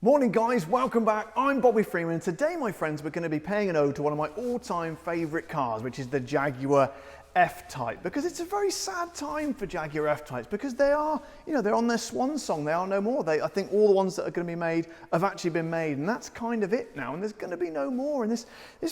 Morning guys, welcome back. I'm Bobby Freeman and today, my friends, we're going to be paying an ode to one of my all-time favourite cars, which is the Jaguar F-Type, because it's a very sad time for Jaguar F-Types because they are, they're on their swan song. They are no more. I think all the ones that are going to be made have actually been made, and that's kind of it now, and there's going to be no more. And this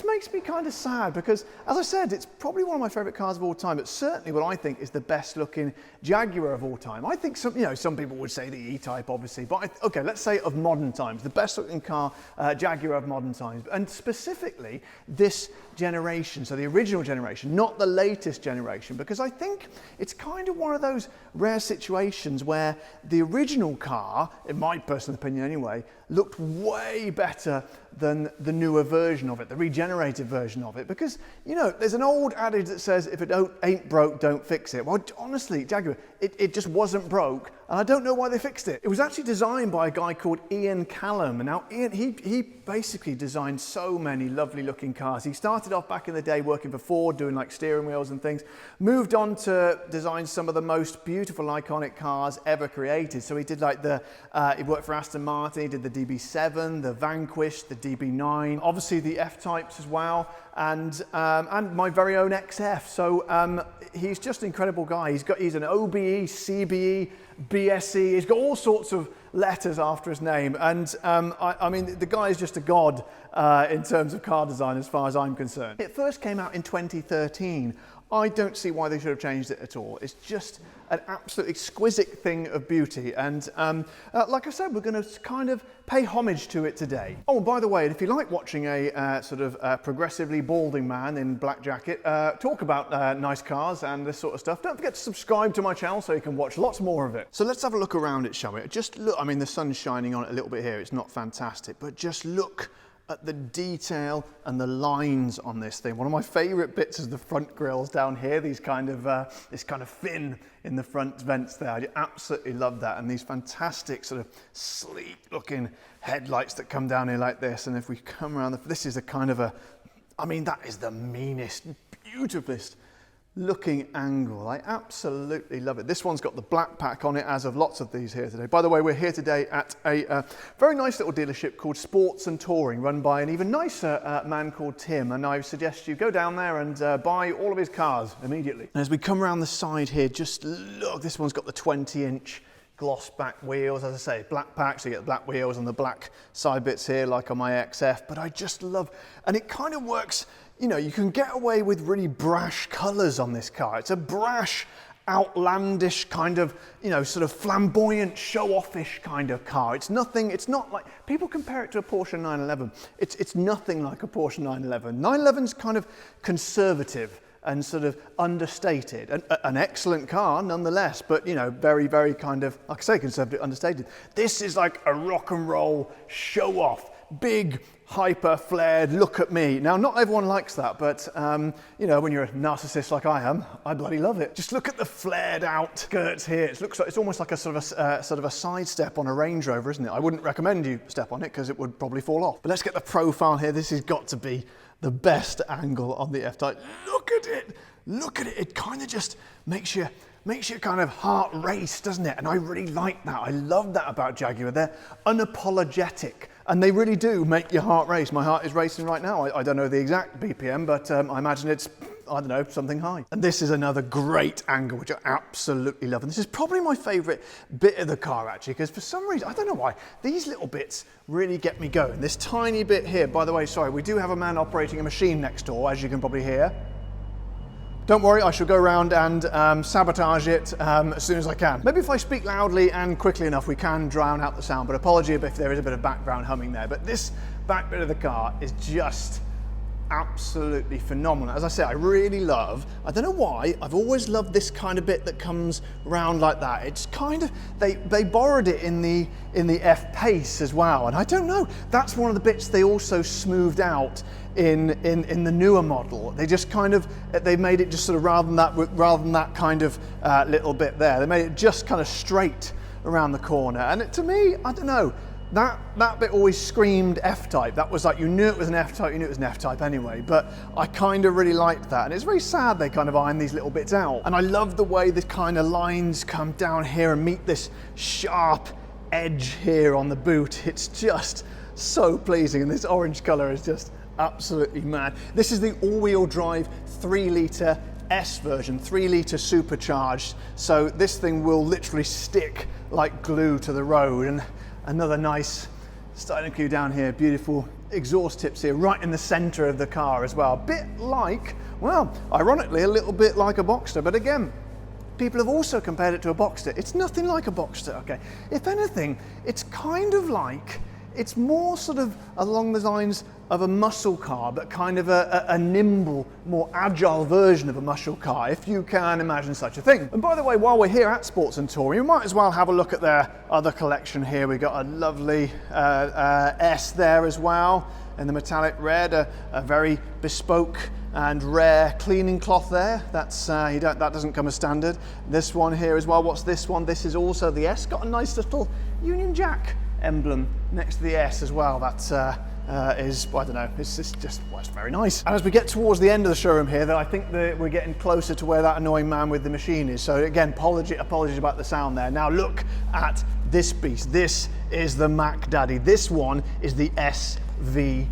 makes me kind of sad because, as I said, it's probably one of my favourite cars of all time, but certainly what I think is the best looking Jaguar of all time. I think some people would say the E-Type, obviously, but okay, let's say of modern times, the best looking car, Jaguar of modern times, and specifically this generation, so the original generation, not the latest generation, because I think it's kind of one of those rare situations where the original car, in my personal opinion anyway, looked way better than the newer version of it, the regenerated version of it, because there's an old adage that says if it ain't broke, don't fix it. Well, honestly, Jaguar, it just wasn't broke, and I don't know why they fixed it. It was actually designed by a guy called Ian Calum, and now Ian, he basically designed so many lovely looking cars. He started off back in the day working for Ford, doing like steering wheels and things, moved on to design some of the most beautiful iconic cars ever created. So he did like he worked for Aston Martin, he did the DB7, the Vanquish, the DB9, obviously the F-Types as well, and my very own XF. So he's just an incredible guy. He's an OBE, CBE, BSE, he's got all sorts of letters after his name, and I mean, the guy is just a god in terms of car design as far as I'm concerned. It first came out in 2013. I don't see why they should have changed it at all. It's just an absolute exquisite thing of beauty, and like I said, we're going to kind of pay homage to it today. Oh, and by the way, if you like watching a sort of progressively balding man in black jacket talk about nice cars and this sort of stuff, don't forget to subscribe to my channel so you can watch lots more of it. So let's have a look around it, shall we? Just look, I mean, the sun's shining on it a little bit here. It's not fantastic, but just look at the detail and the lines on this thing. One of my favourite bits is the front grills down here, these kind of this kind of fin in the front vents there. I absolutely love that, and these fantastic sort of sleek looking headlights that come down here like this. And if we come around, this is a kind of I mean, that is the meanest, beautifulest looking angle. I absolutely love it. This one's got the black pack on it, as of lots of these here today. By the way, we're here today at a very nice little dealership called Sports and Touring, run by an even nicer man called Tim, and I suggest you go down there and buy all of his cars immediately. And as we come around the side here, just look, this one's got the 20-inch gloss back wheels, as I say, black pack, so you get the black wheels and the black side bits here like on my XF, but I just love, and it kind of works, you can get away with really brash colours on this car. It's a brash, outlandish kind of, sort of flamboyant, show-offish kind of car. It's not like, people compare it to a Porsche 911. It's nothing like a Porsche 911. 911's kind of conservative and sort of understated, an excellent car nonetheless, but very, very kind of, like I say, conservative, understated. This is like a rock and roll show off, big, hyper flared, look at me. Now, not everyone likes that, but when you're a narcissist like I am, I bloody love it. Just look at the flared out skirts here. It looks like it's almost like a sort of a side step on a Range Rover, isn't it? I wouldn't recommend you step on it because it would probably fall off. But let's get the profile here. This has got to be the best angle on the F-Type. Look at it. Look at it. It kind of just makes your kind of heart race, doesn't it? And I really like that. I love that about Jaguar. They're unapologetic, and they really do make your heart race. My heart is racing right now. I don't know the exact BPM, but I imagine it's, I don't know, something high. And this is another great angle, which I absolutely love. And this is probably my favorite bit of the car, actually, because for some reason, I don't know why, these little bits really get me going. This tiny bit here, by the way, sorry, we do have a man operating a machine next door, as you can probably hear. Don't worry, I shall go around and sabotage it as soon as I can. Maybe if I speak loudly and quickly enough, we can drown out the sound, but apology if there is a bit of background humming there. But this back bit of the car is just absolutely phenomenal. As I say, I really love, I don't know why, I've always loved this kind of bit that comes round like that. It's kind of, they borrowed it in the F-Pace as well, and I don't know, that's one of the bits they also smoothed out in the newer model. They just kind of, they made it just sort of rather than that kind of little bit there, they made it just kind of straight around the corner. And to me, I don't know, that bit always screamed F-Type. That was like, you knew it was an F-Type, you knew it was an F-Type anyway, but I kind of really liked that. And it's very sad they kind of iron these little bits out. And I love the way the kind of lines come down here and meet this sharp edge here on the boot. It's just so pleasing, and this orange colour is just absolutely mad. This is the all-wheel drive 3 litre S version, 3 litre supercharged, so this thing will literally stick like glue to the road. And another nice styling cue down here, beautiful exhaust tips here right in the centre of the car as well. A bit like, well, ironically a little bit like a Boxster, but again, people have also compared it to a Boxster. It's nothing like a Boxster, okay? If anything, it's kind of like, it's more sort of along the lines of a muscle car, but kind of a nimble, more agile version of a muscle car, if you can imagine such a thing. And by the way, while we're here at Sports and Touring, you might as well have a look at their other collection here. We've got a lovely S there as well, in the metallic red, a very bespoke and rare cleaning cloth there. That's that doesn't come as standard. This one here as well. What's this one? This is also the S. Got a nice little Union Jack emblem next to the S as well. That is, well, I don't know, it's just, well, it's very nice. And as we get towards the end of the showroom here, then I think that we're getting closer to where that annoying man with the machine is. So again, apologies about the sound there. Now look at this beast. This is the Mac Daddy. This one is the SVR.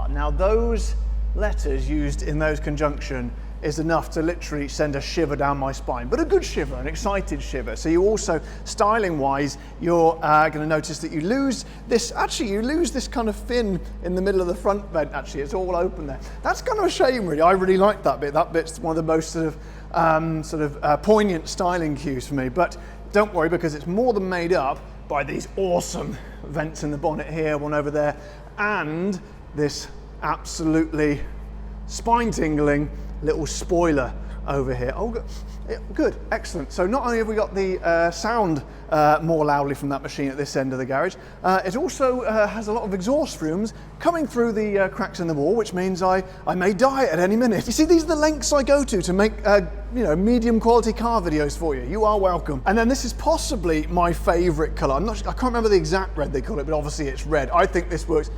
Now those letters used in those conjunction is enough to literally send a shiver down my spine, but a good shiver, an excited shiver. So you also, styling wise, you're going to notice that you lose this kind of fin in the middle of the front vent. Actually, it's all open there. That's kind of a shame, really. I really like that bit. That bit's one of the most poignant styling cues for me, but don't worry, because it's more than made up by these awesome vents in the bonnet here, one over there, and this absolutely spine-tingling little spoiler over here. Oh, good, excellent. So not only have we got the sound more loudly from that machine at this end of the garage, it also has a lot of exhaust fumes coming through the cracks in the wall, which means I may die at any minute. You see, these are the lengths I go to make medium quality car videos for you. You are welcome. And then this is possibly my favorite color. I can't remember the exact red they call it, but obviously it's red. I think this works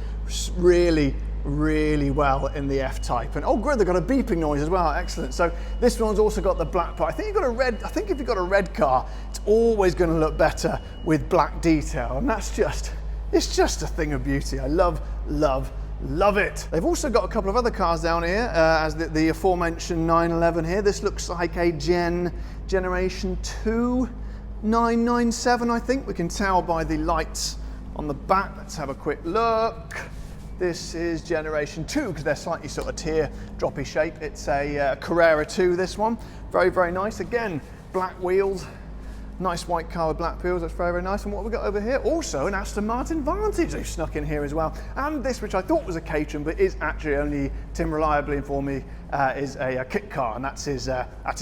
really well in the F-Type. And oh good, they've got a beeping noise as well. Excellent. So this one's also got the black part. I think if you've got a red car, it's always going to look better with black detail, and it's just a thing of beauty. I love it. They've also got a couple of other cars down here, as the aforementioned 911 here. This looks like a generation 2 997, I think. We can tell by the lights on the back. Let's have a quick look. This is generation 2, because they're slightly sort of teardroppy shape. It's a Carrera 2, this one. Very nice. Again, black wheels. Nice white car with black wheels. That's very nice. And what have we got over here? Also an Aston Martin Vantage they've snuck in here as well. And this, which I thought was a Caterham, but is actually, only Tim reliably informed me, is a kit car, and that's his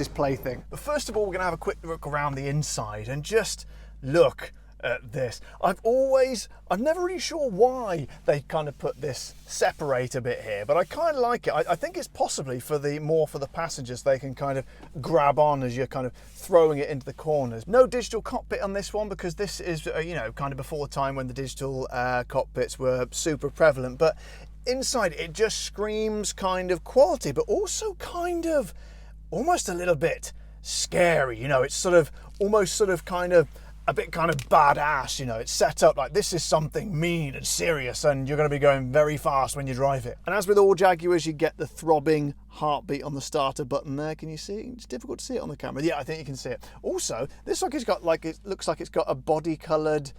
plaything. But first of all, we're going to have a quick look around the inside and just look at this. I'm never really sure why they kind of put this separator bit here, but I kind of like it. I think it's possibly for the passengers. They can kind of grab on as you're kind of throwing it into the corners. No digital cockpit on this one, because this is kind of before the time when the digital cockpits were super prevalent, but inside it just screams kind of quality, but also kind of almost a little bit scary. It's sort of almost kind of a bit kind of badass, it's set up like this is something mean and serious, and you're going to be going very fast when you drive it. And as with all Jaguars, you get the throbbing heartbeat on the starter button there. Can you see it? It's difficult to see it on the camera. Yeah, I think you can see it. Also, this looks like it's got a body coloured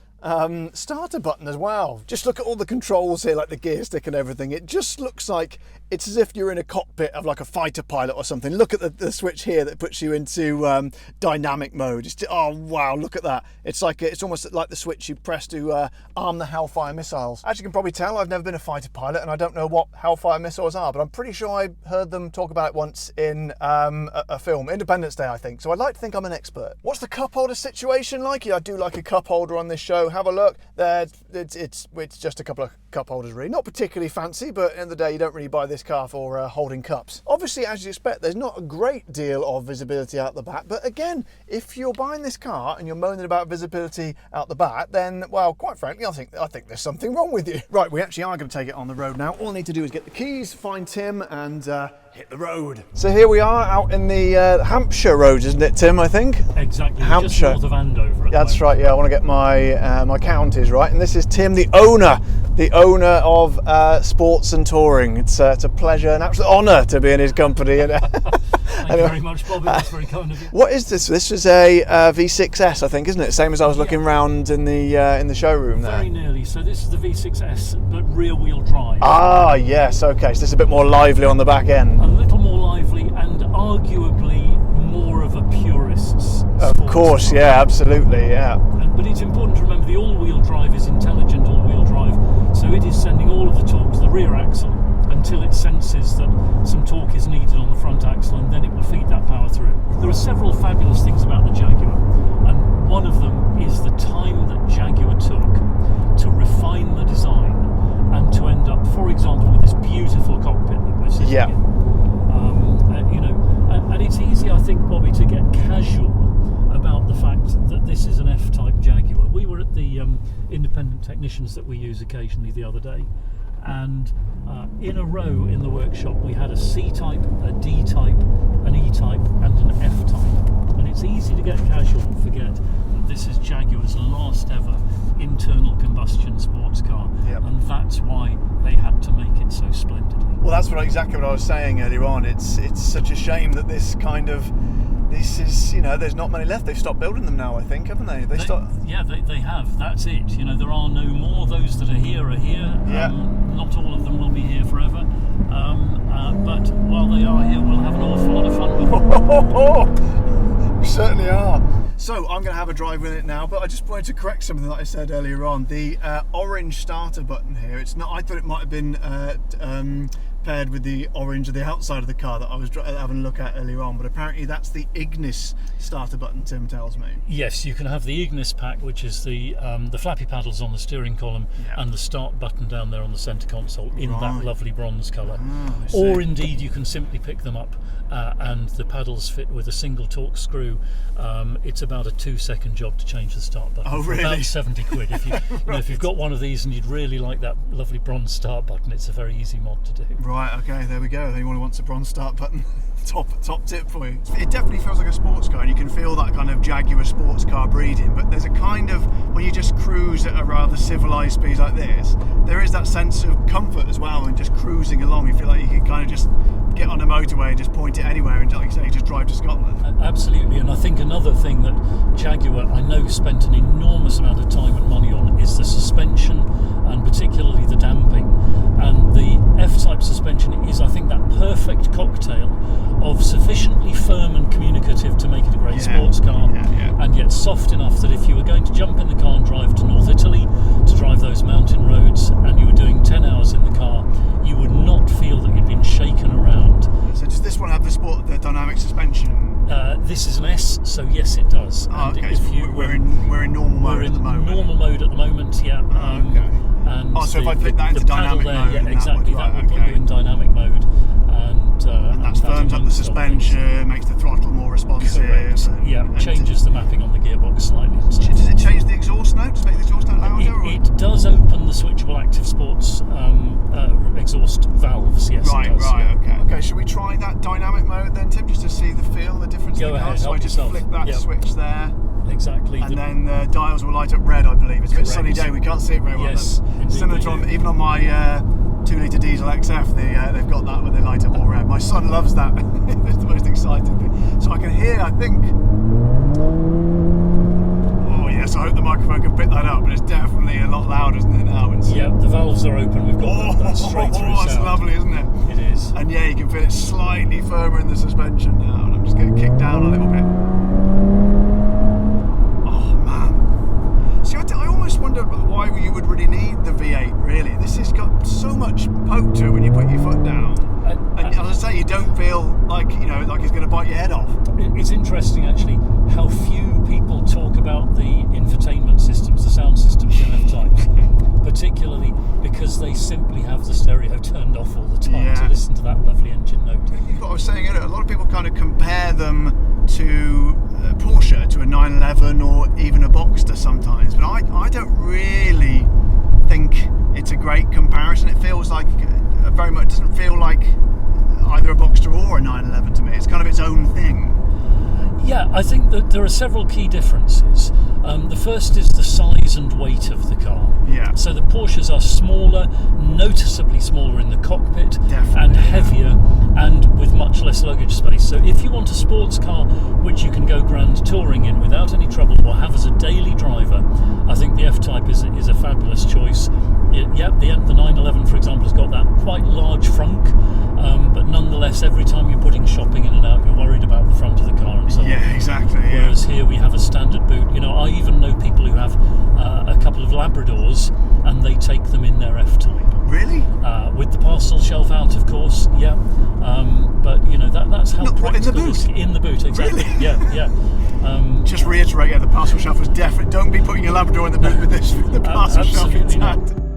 starter button as well. Just look at all the controls here, like the gear stick and everything. It just looks like it's as if you're in a cockpit of like a fighter pilot or something. Look at the switch here that puts you into dynamic mode. Oh wow, look at that. It's almost like the switch you press to arm the Hellfire missiles. As you can probably tell, I've never been a fighter pilot, and I don't know what Hellfire missiles are, but I'm pretty sure I heard them talk about it once in a film, Independence Day, I think. So I'd like to think I'm an expert. What's the cup holder situation like? Yeah, I do like a cup holder on this show. Have a look. It's just a couple of cup holders, really. Not particularly fancy, but at the end of the day, you don't really buy this car for holding cups. Obviously, as you expect, there's not a great deal of visibility out the back, but again, if you're buying this car and you're moaning about visibility out the back, then, well, quite frankly, I think there's something wrong with you. Right, we actually are going to take it on the road now. All I need to do is get the keys, find Tim, and hit the road. So here we are out in the Hampshire roads, isn't it, Tim, I think? Exactly, Hampshire. just north of Andover. That's right, yeah, I want to get my my counties right. And this is Tim, the owner of Sports and Touring. It's a pleasure, an absolute honour to be in his company. Thank you very much, Bobby. That's very kind of you. What is this? This is a V6S, I think, isn't it? Same as I was looking round in the showroom there. Very nearly. So this is the V6S, but rear-wheel drive. Ah, yes. Okay. So this is a bit more lively on the back end. A little more lively, and arguably more of a purist's. Of course, car. yeah, absolutely, yeah. But it's important to remember the all-wheel drive is intelligent all-wheel drive, so it is sending all of the torque to the rear axle until it senses that some torque is needed on the front axle, and then it will feed that power through. There are several fabulous things about the Jaguar, and one of them is the time that Jaguar took to refine the design and to end up, for example, with this beautiful cockpit that we're sitting in. And it's easy, I think, Bobby, to get casual about the fact that this is an F-type Jaguar. We were at the independent technicians that we use occasionally the other day, and in a row in the workshop we had a C-type, a D-type, an E-type and an F-type. And it's easy to get casual and forget that this is Jaguar's last ever internal combustion sports car, and that's why they had to make it so splendidly. Well, that's exactly what I was saying earlier on. It's such a shame that this is, there's not many left. They've stopped building them now, I think, haven't they? Yeah, they have. That's it. There are no more. Those that are here. Yeah. Not all of them will be here forever. But while they are here, we'll have an awful lot of fun with them. We certainly are. So I'm going to have a drive with it now, but I just wanted to correct something that I said earlier on. The orange starter button here, it's not. I thought it might have been paired with the orange of the outside of the car that I was having a look at earlier on, but apparently that's the Ignis starter button, Tim tells me. Yes, you can have the Ignis pack, which is the flappy paddles on the steering column and the start button down there on the centre console in that lovely bronze colour. Or indeed you can simply pick them up and the paddles fit with a single torque screw. It's about a 2-second job to change the start button. Oh, really? About 70 quid. If you, if you've got one of these and you'd really like that lovely bronze start button, it's a very easy mod to do. Right, okay, there we go. Anyone who wants a bronze start button, top tip for you. It definitely feels like a sports car, and you can feel that kind of Jaguar sports car breeding, but there's a kind of, when you just cruise at a rather civilised speed like this, there is that sense of comfort as well, and just cruising along, you feel like you can kind of just get on a motorway and just point it anywhere and, like you say, just drive to Scotland. Absolutely, and I think another thing that Jaguar, I know, spent an enormous amount of time and money on is the suspension, and particularly the damping. And the F-type suspension is, I think, that perfect cocktail of sufficiently firm and communicative to make it a great sports car, and yet soft enough that if you were going to jump in the car and drive to North Italy, to drive those mountain roads, and you were doing 10 hours in the car, you would not feel that you'd been shaken around. So does this one have the dynamic suspension? This is an S, so yes, it does. Oh, and okay. If we're in normal mode at the moment. Normal mode at the moment, yeah. Okay. And so if I flick that into dynamic mode, yeah, exactly, that will put you in dynamic mode, and that firms up the suspension, makes the throttle more responsive. Correct. And changes the mapping on the gearbox slightly. And so does it change the exhaust note? Does it make the exhaust note louder? It does open the switchable active sports exhaust valves. Yes, right, it does. Right, okay. Okay, should we try that dynamic mode then, Tim, just to see the feel, the difference in the car? So I just flick that switch there. Exactly. And then the dials will light up red, I believe. It's a bit sunny day, we can't see it very well. Yes, similar to even on my 2-litre diesel XF, they've got that where they light up all red. My son loves that. It's the most exciting thing. So I can hear, I think. Oh yes, I hope the microphone can pick that up, but it's definitely a lot louder, isn't it now? Yeah, the valves are open. We've got that straight through sound. That's lovely, isn't it? It is. And yeah, you can feel it slightly firmer in the suspension now, and I'm just going to kick down a little bit. I almost wondered why you would really need the V8, really. This has got so much poke to it when you put your foot down. And as I say, you don't feel like, like it's going to bite your head off. It's interesting, actually, how few people talk about the infotainment systems, the sound systems in F-types, particularly because they simply have the stereo turned off all the time to listen to that lovely engine note. What I was saying earlier, a lot of people kind of compare them to Porsche, to a 911 or even a Boxster sometimes, but I don't really think it's a great comparison. It feels like very much, doesn't feel like either a Boxster or a 911 to me. It's kind of its own thing. Yeah, I think that there are several key differences. The first is the size and weight of the car. Yeah. So the Porsches are smaller, noticeably smaller in the cockpit, Definitely, and heavier, and with much less luggage space. So if you want a sports car which you can go grand touring in without any trouble or have as a daily driver, I think the F-Type is a fabulous choice. The 911, for example, has got that quite large frunk, but nonetheless, every time you're putting shopping in and out, you're worried about the front of the car and so on. Yeah, exactly. Yeah. Whereas here we have a standard boot. You know, I even know people who have a couple of Labradors and they take them in their F-Type. Really? With the parcel shelf out, of course. Yeah. But you know that's how Not practical in the boot. In the boot, exactly. Really? Yeah. Just reiterate, the parcel shelf was definitely. Don't be putting your Labrador in the boot with the parcel shelf Absolutely intact. not.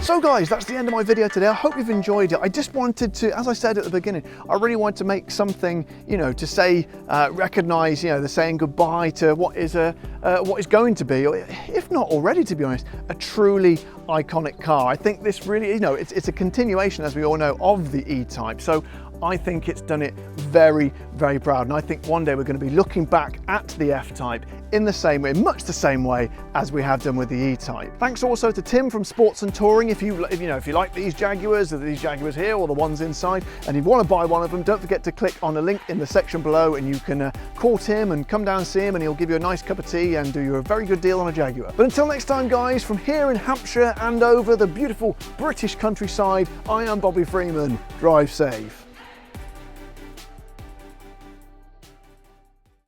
So guys, that's the end of my video today. I hope you've enjoyed it. I just wanted to, as I said at the beginning, I really wanted to make something, you know, to say, recognise, you know, the saying goodbye to what is going to be, or if not already, to be honest, a truly iconic car. I think this really, you know, it's a continuation, as we all know, of the E-Type. So I think it's done it very, very proud. And I think one day we're going to be looking back at the F-Type in the same way, much the same way as we have done with the E-Type. Thanks also to Tim from Sports and Touring. If you like these Jaguars, or these Jaguars here, or the ones inside, and you want to buy one of them, don't forget to click on the link in the section below, and you can call Tim and come down and see him, and he'll give you a nice cup of tea and do you a very good deal on a Jaguar. But until next time, guys, from here in Hampshire and over the beautiful British countryside, I am Bobby Freeman. Drive safe.